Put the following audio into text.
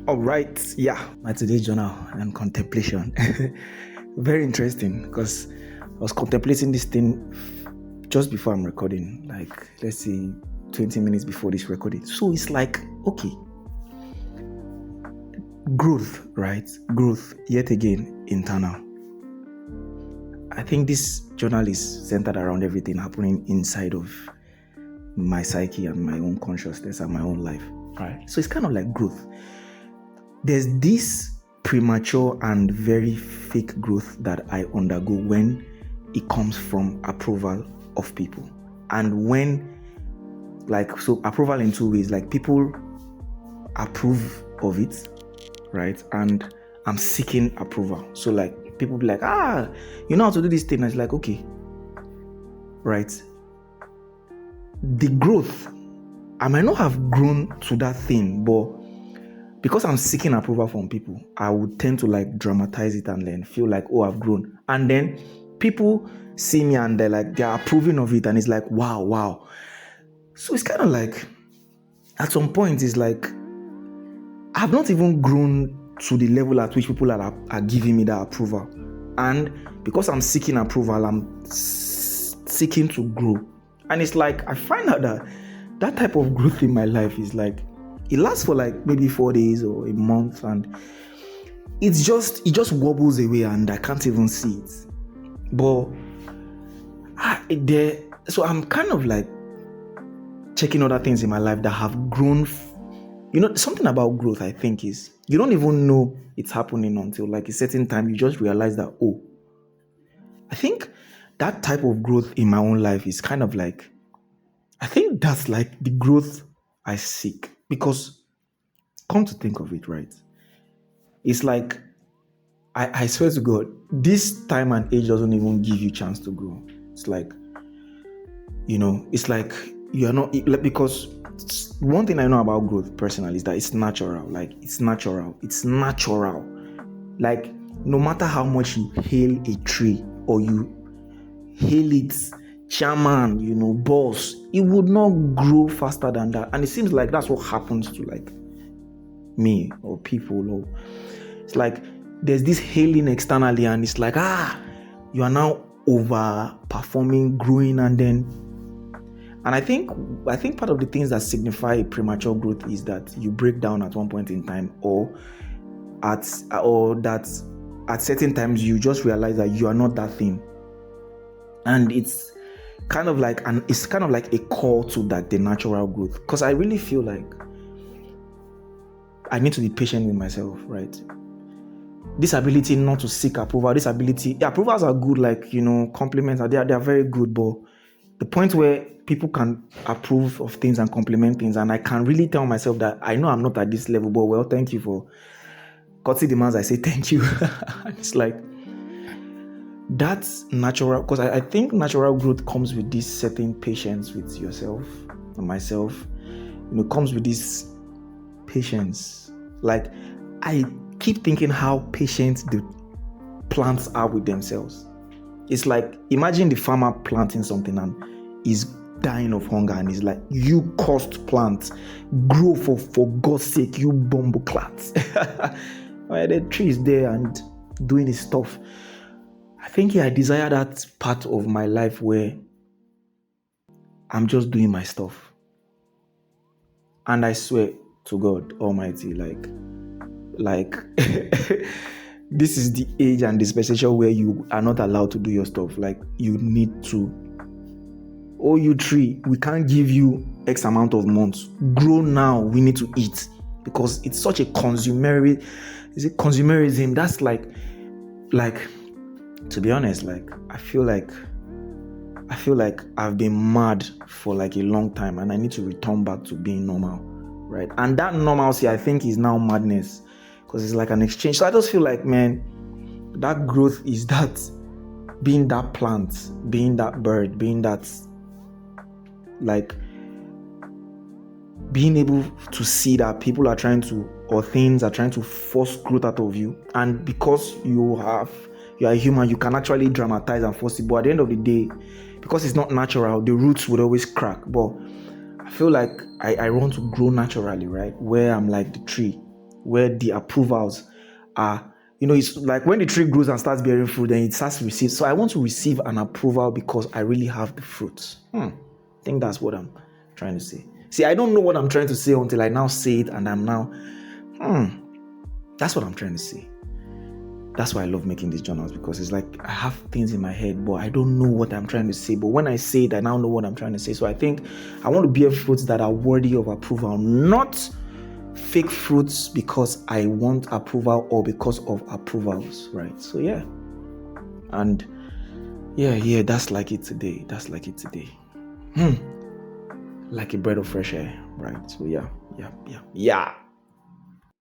All right, yeah, my today's journal and contemplation. Very interesting because I was contemplating this thing just before I'm recording, like let's say 20 minutes before this recording. So it's like, okay, growth, right? Growth, yet again, internal. I think this journal is centered around everything happening inside of my psyche and my own consciousness and my own life, right? So it's kind of like growth. There's this premature and very fake growth that I undergo when it comes from approval of people. And when, so approval in two ways, like people approve of it, right? And I'm seeking approval. So like people be like, you know how to do this thing. And it's like, okay, right? The growth, I might not have grown to that thing, but because I'm seeking approval from people, I would tend to like dramatize it and then feel like, oh, I've grown. And then people see me and they're approving of it. And it's like, wow. So it's kind of like, at some point, it's like, I've not even grown to the level at which people are giving me that approval. And because I'm seeking approval, I'm seeking to grow. And it's like, I find out that type of growth in my life is like, it lasts for like maybe 4 days or a month, and it just wobbles away and I can't even see it. But so I'm kind of like checking other things in my life that have grown. Something about growth, I think, is you don't even know it's happening until like a certain time you just realize that, oh, I think that type of growth in my own life is kind of like, I think that's like the growth I seek. Because come to think of it, right? It's like, I swear to God, this time and age doesn't even give you chance to grow. It's like, it's like you're not, because one thing I know about growth personally is that it's natural. Like, it's natural. Like, no matter how much you hail a tree or you hail its chairman, boss, it would not grow faster than that. And it seems like that's what happens to like me or people. Or it's like there's this hailing externally and it's like, you are now overperforming, growing, and I think part of the things that signify premature growth is that you break down at one point in time, or that at certain times you just realize that you are not that thing. And it's kind of like a call to that, the natural growth. Because I really feel like I need to be patient with myself, right? This ability not to seek approval, approvals are good, like, compliments they are very good, but the point where people can approve of things and compliment things, and I can really tell myself that I know I'm not at this level, but well, thank you for courtesy demands, I say thank you. It's like, that's natural, because I think natural growth comes with this certain patience with yourself and myself. Comes with this patience. Like, I keep thinking how patient the plants are with themselves. It's like, imagine the farmer planting something and is dying of hunger, and he's like, you cursed plant, grow for God's sake, you bumbleclats. The tree is there and doing his stuff. I think I desire that part of my life where I'm just doing my stuff. And I swear to God Almighty, like this is the age and dispensation where you are not allowed to do your stuff. Like, you need to, oh, you tree, we can't give you X amount of months. Grow now, we need to eat. Because it's such a consumerism. That's like, to be honest, like, I feel like I've been mad for like a long time, and I need to return back to being normal, right? And that normalcy, I think, is now madness, because it's like an exchange. So I just feel like, man, that growth is that being that plant, being that bird, being that, like, being able to see that people are trying to, or things are trying to force growth out of you, and because you are a human, you can actually dramatize and force it. But at the end of the day, because it's not natural, the roots would always crack. But I feel like I want to grow naturally, right? Where I'm like the tree. where the approvals are, it's like when the tree grows and starts bearing fruit, then it starts to receive. So I want to receive an approval because I really have the fruits. I think that's what I'm trying to say. See, I don't know what I'm trying to say until I now say it, and I'm now, that's what I'm trying to say. That's why I love making these journals, because it's like I have things in my head, but I don't know what I'm trying to say. But when I say it, I now know what I'm trying to say. So I think I want to bear fruits that are worthy of approval, not fake fruits because I want approval or because of approvals, right? So yeah. And yeah, that's like it today. Like a breath of fresh air, right? So yeah.